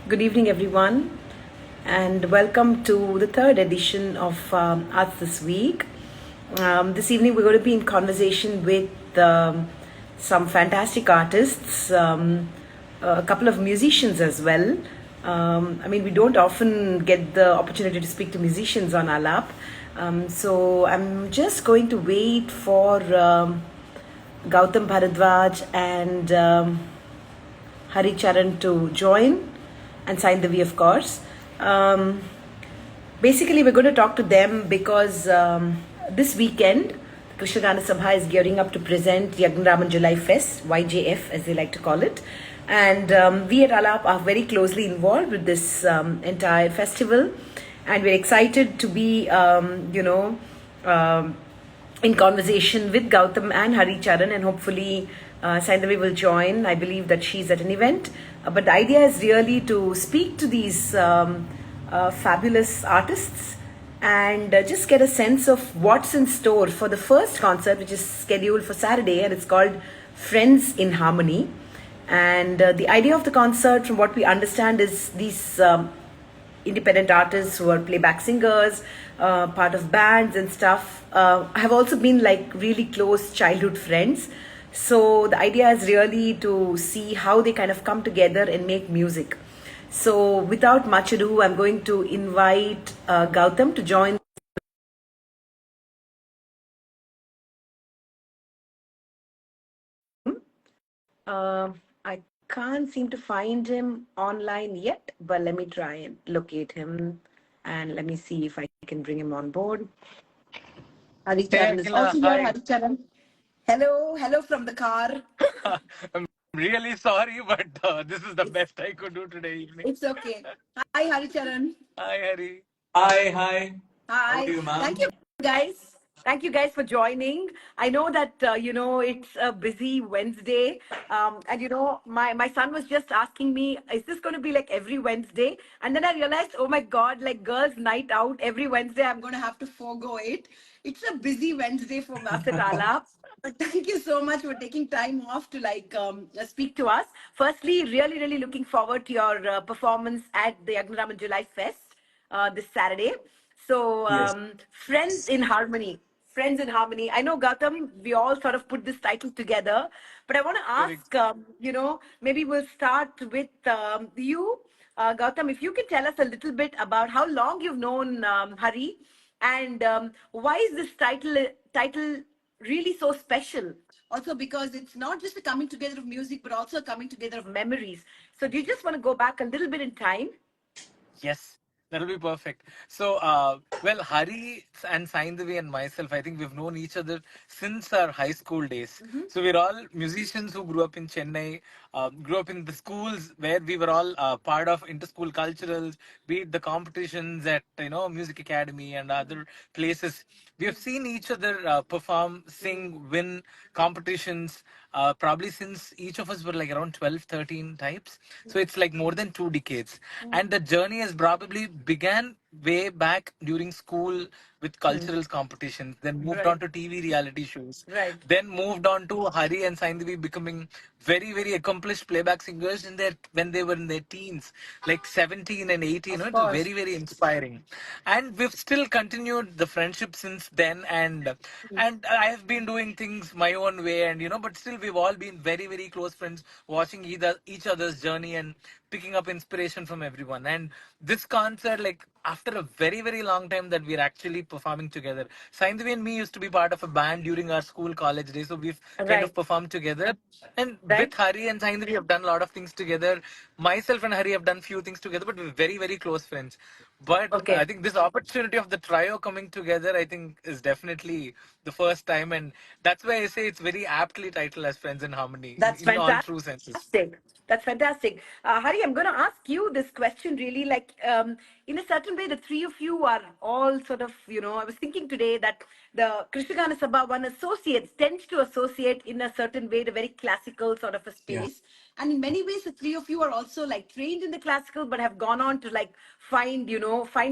Good evening, everyone, and welcome to the third edition of Arts This Week. This evening, we're going to be in conversation with some fantastic artists, a couple of musicians as well. We don't often get the opportunity to speak to musicians on Aalaap. So I'm just going to wait for Gowtham, Bharadwaj, and Haricharan to join, and Saindhavi, of course. Basically, we're going to talk to them because this weekend, the Krishna Gana Sabha is gearing up to present Yagnaraman July Fest, YJF as they like to call it. And we at Aalaap are very closely involved with this entire festival. And we're excited to be, in conversation with Gowtham and Haricharan, and hopefully Saindhavi will join. I believe that she's at an event. But the idea is really to speak to these fabulous artists and just get a sense of what's in store for the first concert, which is scheduled for Saturday, and it's called Friends in Harmony. And the idea of the concert, from what we understand, is these independent artists who are playback singers, part of bands and stuff, have also been like really close childhood friends. So the idea is really to see how they kind of come together and make music. So without much ado, I'm going to invite Gowtham to join. I can't seem to find him online yet, but let me try and locate him, and let me see if I can bring him on board. Haricharan is also here. Hi. Haricharan. Hello from the car. I'm really sorry, but this is the best I could do today evening. It's okay. Hi, Haricharan. Hi, Hari. Hi. How are Hi. you, Thank ma'am? you, guys. Thank you, guys, for joining. I know that, it's a busy Wednesday. And, my son was just asking me, is this going to be like every Wednesday? And then I realized, oh my God, like girls' night out every Wednesday, I'm going to have to forego it. It's a busy Wednesday for us at Aalaap. But thank you so much for taking time off to speak to us. Firstly, really looking forward to your performance at the Yagnaraman July Fest this Saturday. So, Yes. Friends in Harmony. Friends in Harmony. I know, Gautam, we all sort of put this title together, but I want to Correct. ask, maybe we'll start with you, Gautam, if you can tell us a little bit about how long you've known Hari, and why is this title really so special? Also, because it's not just a coming together of music, but also a coming together of memories. So, do you just want to go back a little bit in time? Yes, that'll be perfect. So, well, Hari and Saindhavi and myself, I think we've known each other since our high school days. So we're all musicians who grew up in Chennai, grew up in the schools where we were all part of inter-school culturals, be it the competitions at music academy and other places. We have seen each other perform, sing, win competitions. Probably since each of us were like around 12, 13 types. So it's like more than 2 decades. And the journey has probably began way back during school with cultural competitions, then moved on Right, to TV reality shows, right. then moved on to Hari and Saindhavi becoming very accomplished playback singers in their when they were in their teens, like 17 and 18. Of It was course. very inspiring, and we've still continued the friendship since then. And I have been doing things my own way, and but still we've all been very close friends, watching each other's journey and picking up inspiration from everyone. And this concert, like after a very long time that we're actually performing together. Saindhavi and me used to be part of a band during our school college days, so we've kind of Right, performed together. And with right. Hari and Saindhavi have done a lot of things together. Myself and Hari have done few things together, but we're very close friends. But I Okay. think this opportunity of the trio coming together, I think, is definitely the first time, and that's why I say it's very aptly titled as Friends in Harmony That's in all fantastic. true senses. That's fantastic. Hari, I'm going to ask you this question really like, in a certain way, the three of you are all sort of, I was thinking today that the Krishna Gana Sabha one tends to associate in a certain way, the very classical sort of a Yeah. space. And in many ways, the three of you are also like trained in the classical, but have gone on to like find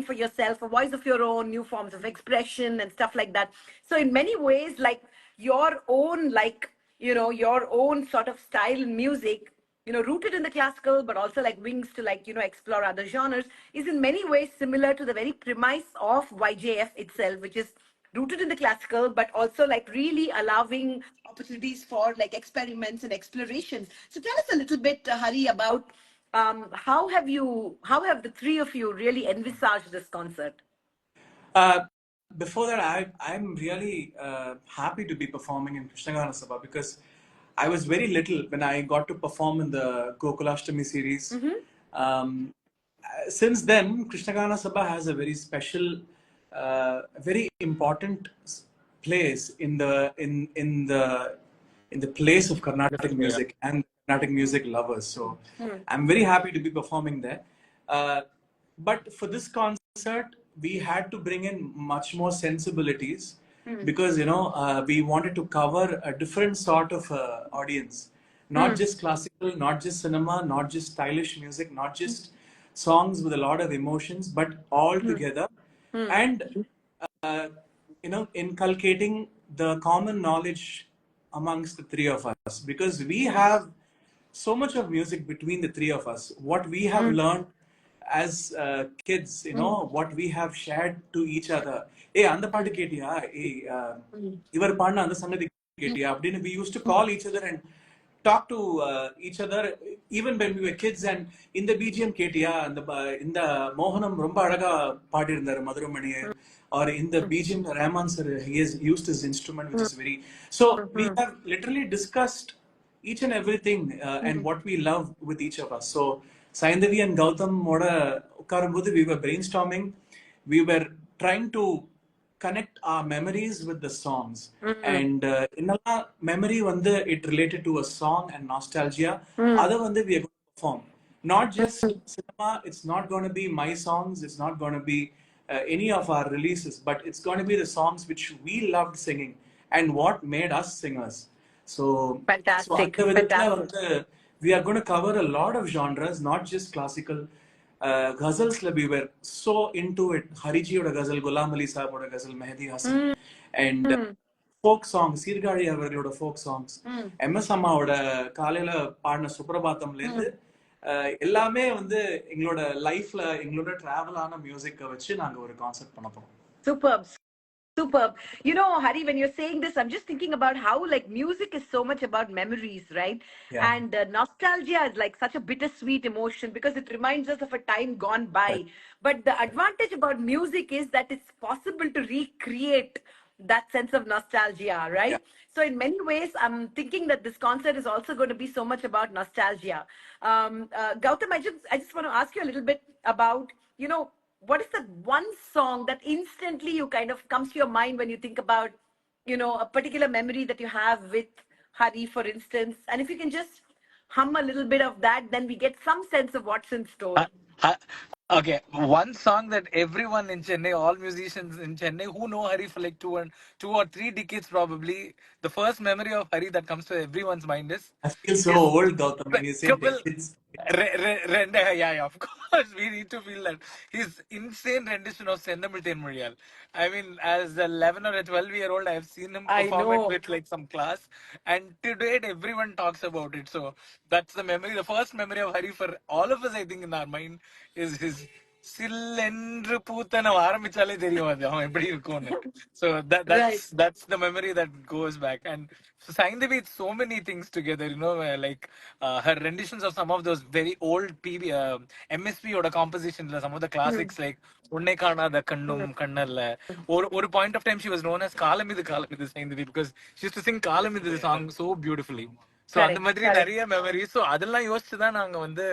for yourself a voice of your own, new forms of expression and stuff like that. So in many ways, like your own, your own sort of style in music rooted in the classical, but also like wings to like, explore other genres, is in many ways similar to the very premise of YJF itself, which is rooted in the classical, but also like really allowing opportunities for like experiments and explorations. So tell us a little bit, Hari, about how have the three of you really envisaged this concert? Before that, I'm really happy to be performing in Krishna Gana Sabha because I was very little when I got to perform in the Gokulashtami series. Um, since then, Krishna Gana Sabha has a very special, very important place in the place of Carnatic Yeah. music and Carnatic music lovers. So I'm very happy to be performing there. But for this concert, we had to bring in much more sensibilities because we wanted to cover a different sort of audience, not just classical, not just cinema, not just stylish music, not just songs with a lot of emotions, but all together, and uh, inculcating the common knowledge amongst the three of us because we have so much of music between the three of us. What we have learned as kids, what we have shared to each other. Hey, அந்த பாட்டு கேட்டியா? Hey, இவர் பாடின அந்த சங்கதி கேட்டியா? அப்படின்னு we used to call each other and talk to each other even when we were kids and இந்த BGM கேட்டியா? இந்த மோகனம் ரொம்ப அழகா பாடியிருந்தாரு Madurai Mani or in the BGM Rahman sir he has used his instrument which is very so we have literally discussed each and everything and what we love with each of us. So Saindhavi and Gowtham moda ukkarumbodhu we were brainstorming. We were trying to connect our memories with the songs. And innala memory வந்து it related to a song and nostalgia. Other வந்து we are going to perform. Not just cinema, it's not going to be my songs, it's not going to be any of our releases, but it's going to be the songs which we loved singing and what made us singers. So, Fantastic. அந்த விதத்துல வந்து we are going to cover a lot of genres, not just classical. Ghazals, we were so into it. Harijiyoda ghazal, Ghulam Ali Sahaboda ghazal, Mehdi Hasan, and folk songs, Sirkazhi அவர்களோட folk songs, MS அம்மாவோட காலையில பாடின சுப்ரபாத்தம்ல இருந்து எல்லாமே வந்து எங்களோட லைஃப்ல எங்களோட டிராவல் ஆன மியூசிக்கை வச்சு நாங்க ஒரு கான்செப்ட் பண்ண போறோம். Superb. Superb. Hari, when you're saying this, I'm just thinking about how like music is so much about memories, right? Yeah. And nostalgia is like such a bittersweet emotion because it reminds us of a time gone by. Right. But the advantage about music is that it's possible to recreate that sense of nostalgia, right? Yeah. So in many ways, I'm thinking that this concert is also going to be so much about nostalgia. Gautam, I just want to ask you a little bit about, what is that one song that instantly you kind of comes to your mind when you think about, a particular memory that you have with Hari, for instance? And if you can just hum a little bit of that, then we get some sense of what's in store. Okay, one song that everyone in Chennai, all musicians in Chennai who know Hari for like 2 or 3 decades probably, the first memory of Hari that comes to everyone's mind is... I feel so old, Gautam, when you say Well, decades. yeah, of course, we need to feel that. His insane rendition of Sendamil Tenmozhiyal. I mean, as 11 or a 12-year-old, I have seen him I perform know. it with like some class, and to date, everyone talks about it. So that's the memory, the first memory of Hari for all of us, I think, in our mind, is his சில்லென்று பூத்தன ஆரம்பிச்சாலே தெரியும் அது அவன் எப்படி இருக்கும்னு. So Right. that's the memory that goes back. And Saindhavi, it's so many things together, like her renditions of some of those very old MSP oda compositions, some of the classics like உன்னை காணாத கண்ணும் கண்ணல்ல. ஒரு point of time she was known as காலமிது காலமிது Saindhavi because she used to sing காலமிது song so beautifully. So அந்த Correct. மாதிரி நிறைய memories. So அதெல்லாம் யோசிச்சு தான் நாங்க வந்து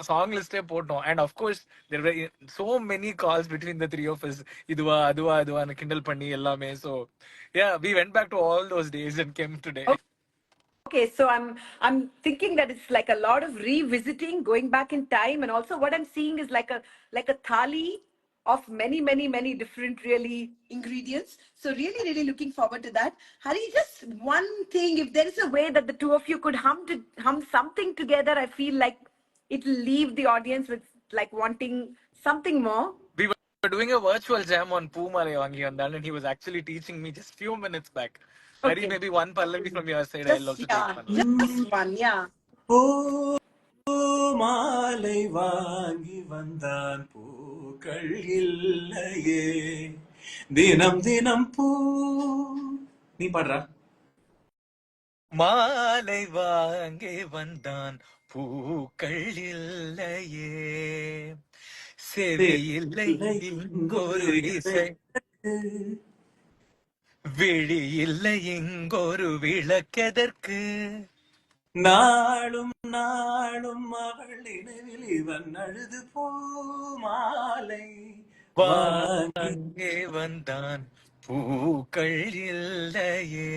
சாங் லிஸ்டே போட்டோம். And of course there were so many calls between the three of us. இதுவா அதுவா அதுவான்னு கிண்டல் பண்ணி எல்லாமே. So yeah, we went back to all those days and came today. Okay, so I'm thinking that it's like a lot of revisiting, going back in time, and also what I'm seeing is like a thali of many different really ingredients. So really looking forward to that. Hari, just one thing, if there is a way that the two of you could hum something together, I feel like it'll leave the audience with like wanting something more. We were doing a virtual jam on Poomalai Vangi Vandal, and he was actually teaching me just few minutes back. Hari, Okay. maybe one pallavi from your side, I'll also take one. Just one, yeah. மாலை வாங்கி வந்தான் பூக்கள் இல்லையே தினம் தினம் பூ நீ பாடுறா மாலை வாங்கி வந்தான் பூக்கள் இல்லையே செவி இல்லை இங்கொரு இசை விழி இல்லை இங்கொரு விளக்கெதற்கு நாளும் நாளும் அவள் நினைவில் இவன் அழுது போ மாலை வாங்கே வந்தான் பூக்கள் இல்லையே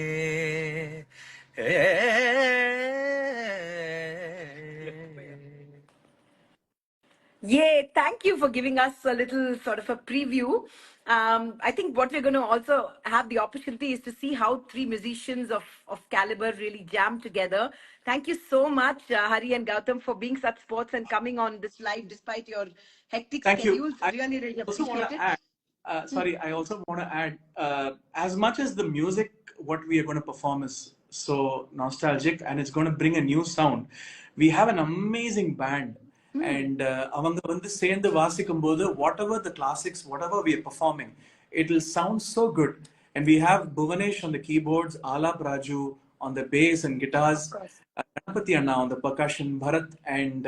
Yay, thank you for giving us a little sort of a preview. I think what we're going to also have the opportunity is to see how three musicians of caliber really jam together. Thank you so much, Hari and Gautam, for being such sports and coming on this live despite your hectic schedules. Really, really appreciate it. I also want to add, as much as the music, what we are going to perform is so nostalgic and it's going to bring a new sound, we have an amazing band. And அவங்க வந்து சேர்ந்து வாசிக்கும்போது whatever the classics, whatever we are performing, it will sound so good. And we have Bhuvanesh on the keyboards, Aalaap Raju on the bass and guitars, Ganapati Anna on the percussion, Bharat and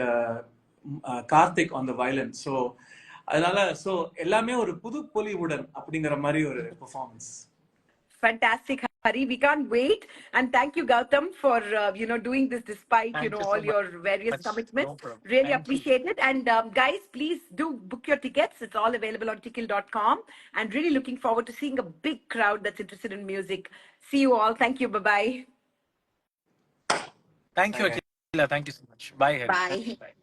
Karthik on the violin. So அதனால so எல்லாமே ஒரு புது பொலிவுடன் அப்படிங்கிற மாதிரி ஒரு performance. Fantastic, Hari. We can't wait. And thank you, Gautam, for doing this despite all your various commitments. Really appreciate it. And guys, please do book your tickets. It's all available on tiltled.com. And really looking forward to seeing a big crowd that's interested in music. See you all. Thank you. Bye-bye. Thank you, Akila. Thank you so much. Bye, Hari. Bye.